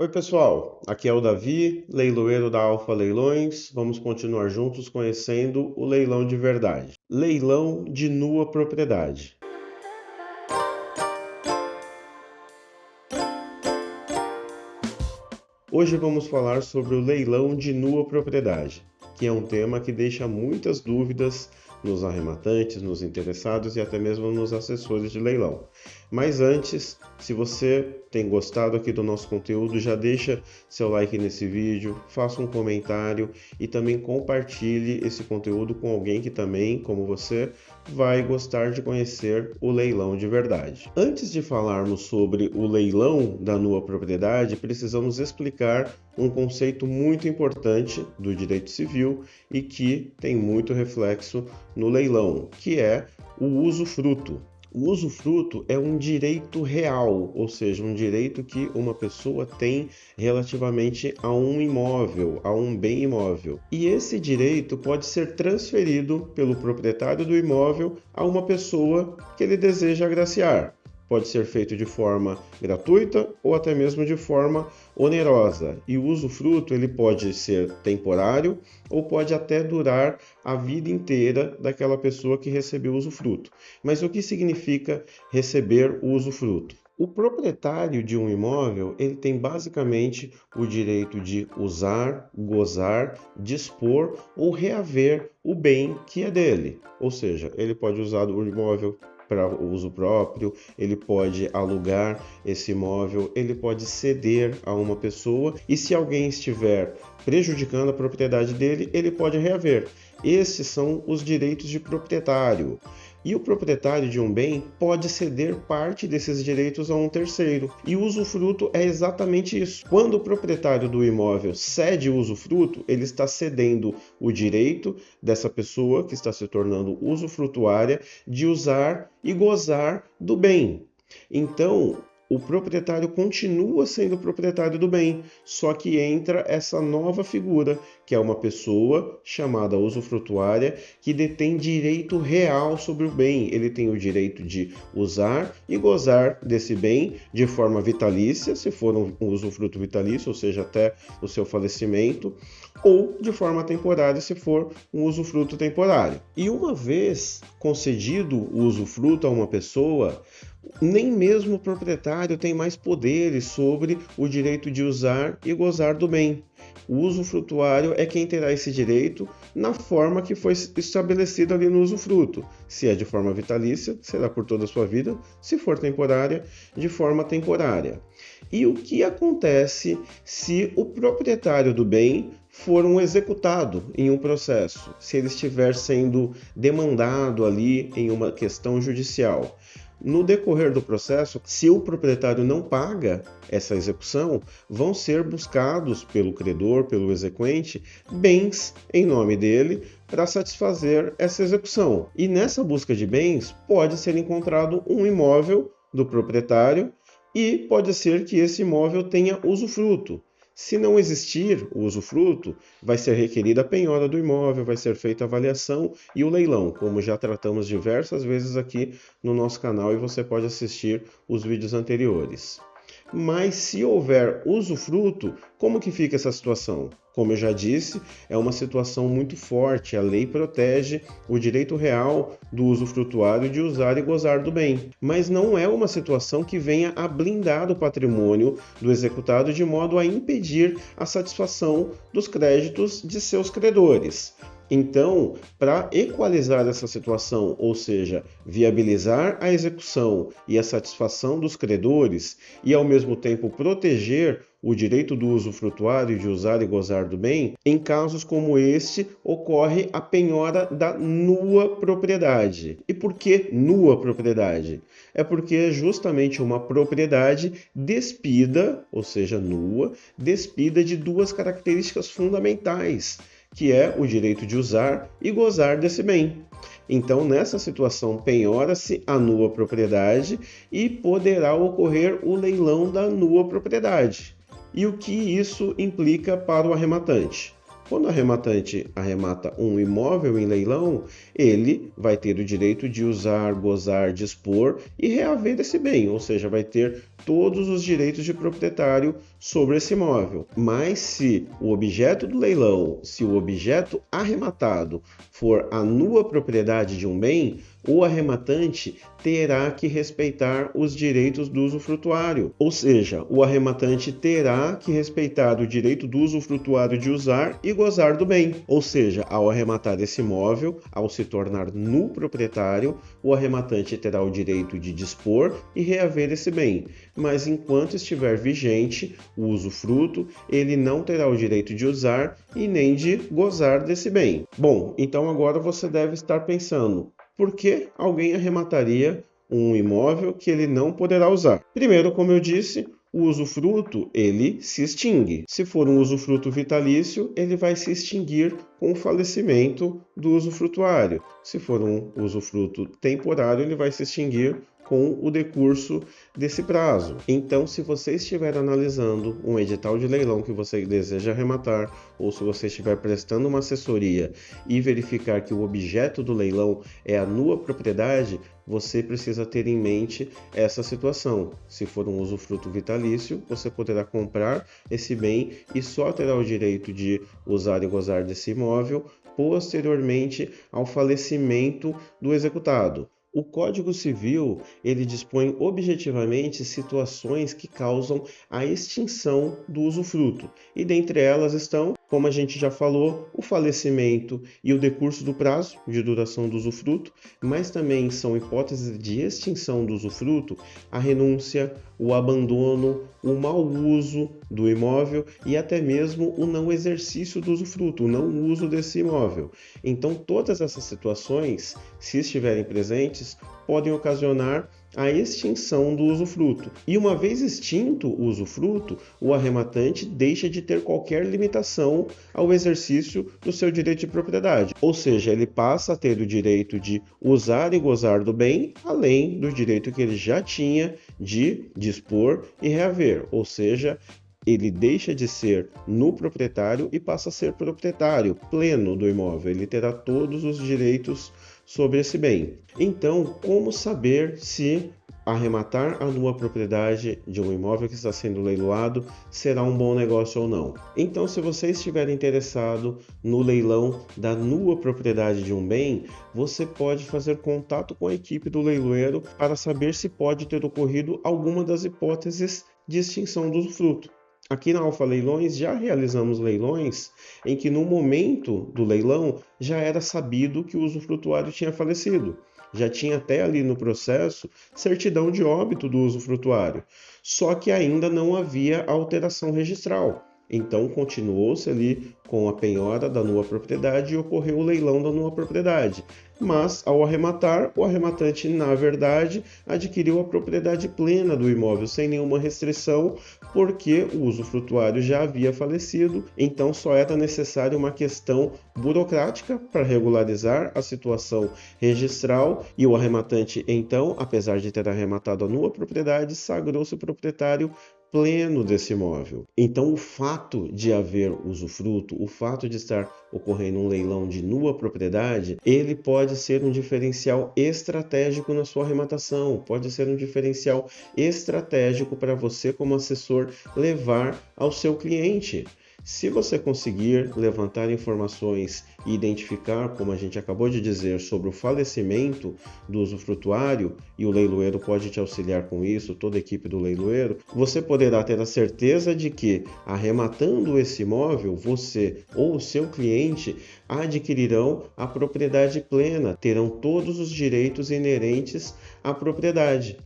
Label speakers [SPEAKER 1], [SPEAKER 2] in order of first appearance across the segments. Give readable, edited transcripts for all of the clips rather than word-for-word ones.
[SPEAKER 1] Oi, pessoal. Aqui é o Davi, leiloeiro da Alfa Leilões. Vamos continuar juntos conhecendo o leilão de verdade. Leilão de nua propriedade. Hoje vamos falar sobre o leilão de nua propriedade, que é um tema que deixa muitas dúvidas nos arrematantes, nos interessados e até mesmo nos assessores de leilão. Mas antes, se você tem gostado aqui do nosso conteúdo, já deixa seu like nesse vídeo, faça um comentário e também compartilhe esse conteúdo com alguém que também, como você, vai gostar de conhecer o leilão de verdade. Antes de falarmos sobre o leilão da nua propriedade, precisamos explicar um conceito muito importante do direito civil e que tem muito reflexo no leilão, que é o usufruto. O usufruto é um direito real, ou seja, um direito que uma pessoa tem relativamente a um imóvel, a um bem imóvel. E esse direito pode ser transferido pelo proprietário do imóvel a uma pessoa que ele deseja agraciar. Pode ser feito de forma gratuita ou até mesmo de forma onerosa. E o usufruto ele pode ser temporário ou pode até durar a vida inteira daquela pessoa que recebeu o usufruto. Mas o que significa receber o usufruto? O proprietário de um imóvel, ele tem basicamente o direito de usar, gozar, dispor ou reaver o bem que é dele. Ou seja, ele pode usar o imóvel para uso próprio, ele pode alugar esse imóvel, ele pode ceder a uma pessoa e se alguém estiver prejudicando a propriedade dele, ele pode reaver. Esses são os direitos de proprietário. E o proprietário de um bem pode ceder parte desses direitos a um terceiro. E o usufruto é exatamente isso. Quando o proprietário do imóvel cede o usufruto, ele está cedendo o direito dessa pessoa que está se tornando usufrutuária de usar e gozar do bem. Então, o proprietário continua sendo proprietário do bem, só que entra essa nova figura, que é uma pessoa chamada usufrutuária que detém direito real sobre o bem. Ele tem o direito de usar e gozar desse bem de forma vitalícia, se for um usufruto vitalício, ou seja, até o seu falecimento, ou de forma temporária, se for um usufruto temporário. E uma vez concedido o usufruto a uma pessoa, nem mesmo o proprietário tem mais poderes sobre o direito de usar e gozar do bem. O usufrutuário é quem terá esse direito na forma que foi estabelecida ali no usufruto. Se é de forma vitalícia, será por toda a sua vida. Se for temporária, de forma temporária. E o que acontece se o proprietário do bem for um executado em um processo? Se ele estiver sendo demandado ali em uma questão judicial? No decorrer do processo, se o proprietário não paga essa execução, vão ser buscados pelo credor, pelo exequente, bens em nome dele para satisfazer essa execução. E nessa busca de bens, pode ser encontrado um imóvel do proprietário e pode ser que esse imóvel tenha usufruto. Se não existir o usufruto, vai ser requerida a penhora do imóvel, vai ser feita a avaliação e o leilão, como já tratamos diversas vezes aqui no nosso canal e você pode assistir os vídeos anteriores. Mas se houver usufruto, como que fica essa situação? Como eu já disse, é uma situação muito forte. A lei protege o direito real do usufrutuário de usar e gozar do bem. Mas não é uma situação que venha a blindar o patrimônio do executado de modo a impedir a satisfação dos créditos de seus credores. Então, para equalizar essa situação, ou seja, viabilizar a execução e a satisfação dos credores e ao mesmo tempo proteger o direito do usufrutuário de usar e gozar do bem, em casos como este ocorre a penhora da nua propriedade. E por que nua propriedade? É porque é justamente uma propriedade despida, ou seja, nua, despida de duas características fundamentais, que é o direito de usar e gozar desse bem. Então, nessa situação, penhora-se a nua propriedade e poderá ocorrer o leilão da nua propriedade. E o que isso implica para o arrematante? Quando o arrematante arremata um imóvel em leilão, ele vai ter o direito de usar, gozar, dispor e reaver esse bem, ou seja, vai ter todos os direitos de proprietário sobre esse imóvel. Mas se o objeto do leilão, se o objeto arrematado for a nua propriedade de um bem, o arrematante terá que respeitar os direitos do usufrutuário. Ou seja, o arrematante terá que respeitar o direito do usufrutuário de usar e gozar do bem. Ou seja, ao arrematar esse imóvel, ao se tornar nu proprietário, o arrematante terá o direito de dispor e reaver esse bem. Mas enquanto estiver vigente o usufruto, ele não terá o direito de usar e nem de gozar desse bem. Bom, então agora você deve estar pensando: por que alguém arremataria um imóvel que ele não poderá usar? Primeiro, como eu disse, o usufruto, ele se extingue. Se for um usufruto vitalício, ele vai se extinguir com o falecimento do usufrutuário. Se for um usufruto temporário, ele vai se extinguir com o decurso desse prazo. Então, se você estiver analisando um edital de leilão que você deseja arrematar, ou se você estiver prestando uma assessoria e verificar que o objeto do leilão é a nua propriedade, você precisa ter em mente essa situação. Se for um usufruto vitalício, você poderá comprar esse bem e só terá o direito de usar e gozar desse imóvel posteriormente ao falecimento do executado. O Código Civil, ele dispõe objetivamente situações que causam a extinção do usufruto. E dentre elas estão, como a gente já falou, o falecimento e o decurso do prazo de duração do usufruto, mas também são hipóteses de extinção do usufruto a renúncia, o abandono, o mau uso do imóvel e até mesmo o não exercício do usufruto, o não uso desse imóvel. Então, todas essas situações, se estiverem presentes, podem ocasionar a extinção do usufruto. E uma vez extinto o usufruto, o arrematante deixa de ter qualquer limitação ao exercício do seu direito de propriedade. Ou seja, ele passa a ter o direito de usar e gozar do bem, além do direito que ele já tinha de dispor e reaver. Ou seja, ele deixa de ser nu proprietário e passa a ser proprietário pleno do imóvel. Ele terá todos os direitos sobre esse bem. Então, como saber se arrematar a nua propriedade de um imóvel que está sendo leiloado será um bom negócio ou não? Então, se você estiver interessado no leilão da nua propriedade de um bem, você pode fazer contato com a equipe do leiloeiro para saber se pode ter ocorrido alguma das hipóteses de extinção do usufruto. Aqui na Alfa Leilões já realizamos leilões em que no momento do leilão já era sabido que o usufrutuário tinha falecido. Já tinha até ali no processo certidão de óbito do usufrutuário, só que ainda não havia alteração registral. Então continuou-se ali com a penhora da nua propriedade e ocorreu o leilão da nua propriedade. Mas, ao arrematar, o arrematante, na verdade, adquiriu a propriedade plena do imóvel sem nenhuma restrição, porque o usufrutuário já havia falecido, então só era necessária uma questão burocrática para regularizar a situação registral e o arrematante, então, apesar de ter arrematado a nua propriedade, sagrou-se proprietário pleno desse imóvel. Então, o fato de haver usufruto, o fato de estar ocorrendo um leilão de nua propriedade, ele pode ser um diferencial estratégico na sua arrematação, pode ser um diferencial estratégico para você, como assessor, levar ao seu cliente. Se você conseguir levantar informações e identificar, como a gente acabou de dizer, sobre o falecimento do usufrutuário, e o leiloeiro pode te auxiliar com isso, toda a equipe do leiloeiro, você poderá ter a certeza de que, arrematando esse imóvel, você ou o seu cliente adquirirão a propriedade plena, terão todos os direitos inerentes à propriedade.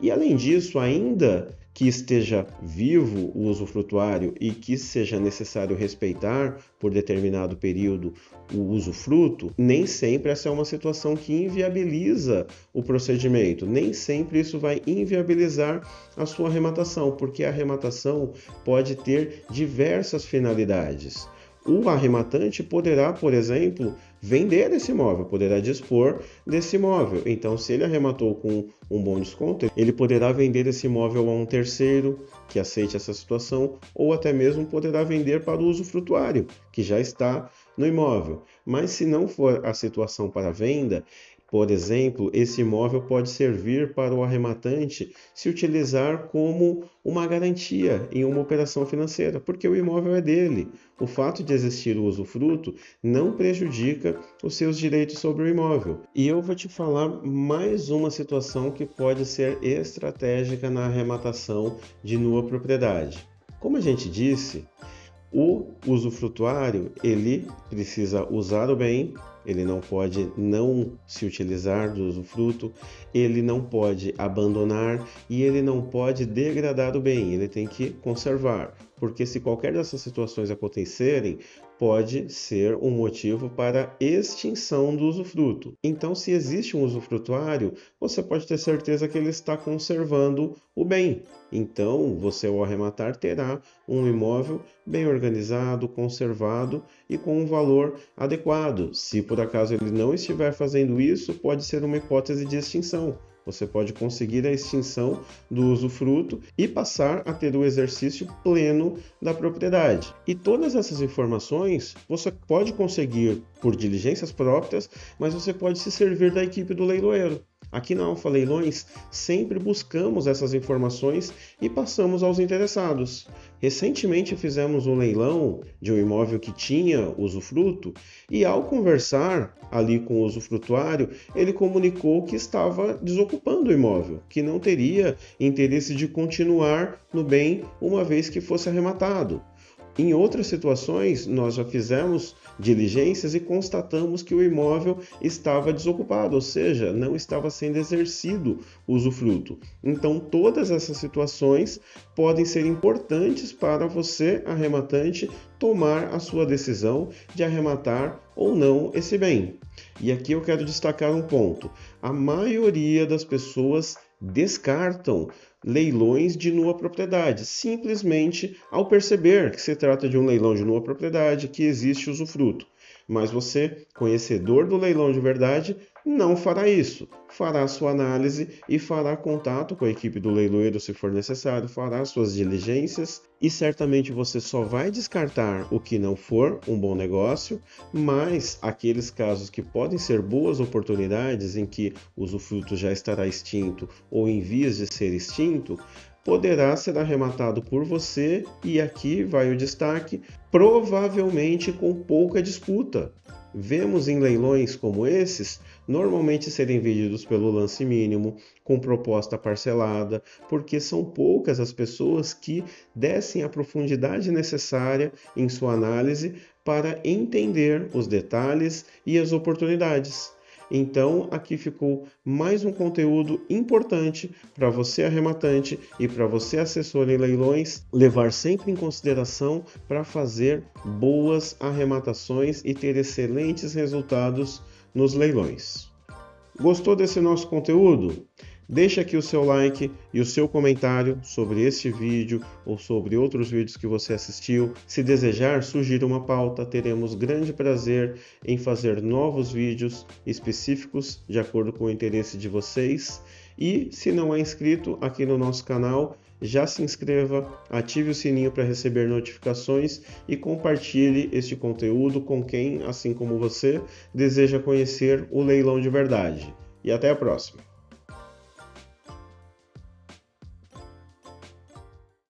[SPEAKER 1] E além disso, ainda que esteja vivo o usufrutuário e que seja necessário respeitar por determinado período o usufruto, nem sempre essa é uma situação que inviabiliza o procedimento, nem sempre isso vai inviabilizar a sua arrematação, porque a arrematação pode ter diversas finalidades. O arrematante poderá, por exemplo, vender esse imóvel, poderá dispor desse imóvel. Então, se ele arrematou com um bom desconto, ele poderá vender esse imóvel a um terceiro que aceite essa situação, ou até mesmo poderá vender para o usufrutuário, que já está no imóvel. Mas se não for a situação para venda, Por exemplo, esse imóvel pode servir para o arrematante se utilizar como uma garantia em uma operação financeira, porque o imóvel é dele. O fato de existir o usufruto não prejudica os seus direitos sobre o imóvel. E eu vou te falar mais uma situação que pode ser estratégica na arrematação de nua propriedade. Como a gente disse, o usufrutuário, ele precisa usar o bem, ele não pode não se utilizar do usufruto, ele não pode abandonar e ele não pode degradar o bem, ele tem que conservar, porque se qualquer dessas situações acontecerem, pode ser um motivo para extinção do usufruto. Então, se existe um usufrutuário, você pode ter certeza que ele está conservando o bem. Então, você ao arrematar terá um imóvel bem organizado, conservado e com um valor adequado. Se por acaso ele não estiver fazendo isso, pode ser uma hipótese de extinção. Você pode conseguir a extinção do usufruto e passar a ter o exercício pleno da propriedade. E todas essas informações você pode conseguir por diligências próprias, mas você pode se servir da equipe do leiloeiro. Aqui na Alfa Leilões sempre buscamos essas informações e passamos aos interessados. Recentemente fizemos um leilão de um imóvel que tinha usufruto e ao conversar ali com o usufrutuário, ele comunicou que estava desocupando o imóvel, que não teria interesse de continuar no bem uma vez que fosse arrematado. Em outras situações, nós já fizemos diligências e constatamos que o imóvel estava desocupado, ou seja, não estava sendo exercido o usufruto. Então, todas essas situações podem ser importantes para você, arrematante, tomar a sua decisão de arrematar ou não esse bem. E aqui eu quero destacar um ponto. A maioria das pessoas descartam leilões de nua propriedade, simplesmente ao perceber que se trata de um leilão de nua propriedade, que existe usufruto. Mas você, conhecedor do leilão de verdade, não fará isso. Fará sua análise e fará contato com a equipe do leiloeiro se for necessário, fará suas diligências e certamente você só vai descartar o que não for um bom negócio, mas aqueles casos que podem ser boas oportunidades em que o usufruto já estará extinto ou em vias de ser extinto, poderá ser arrematado por você e aqui vai o destaque, provavelmente com pouca disputa. Vemos em leilões como esses normalmente serem vendidos pelo lance mínimo, com proposta parcelada, porque são poucas as pessoas que descem a profundidade necessária em sua análise para entender os detalhes e as oportunidades. Então, aqui ficou mais um conteúdo importante para você arrematante e para você assessor em leilões levar sempre em consideração para fazer boas arrematações e ter excelentes resultados nos leilões. Gostou desse nosso conteúdo? Deixe aqui o seu like e o seu comentário sobre este vídeo ou sobre outros vídeos que você assistiu. Se desejar, sugira uma pauta, teremos grande prazer em fazer novos vídeos específicos de acordo com o interesse de vocês. E se não é inscrito aqui no nosso canal, já se inscreva, ative o sininho para receber notificações e compartilhe este conteúdo com quem, assim como você, deseja conhecer o leilão de verdade. E até a próxima!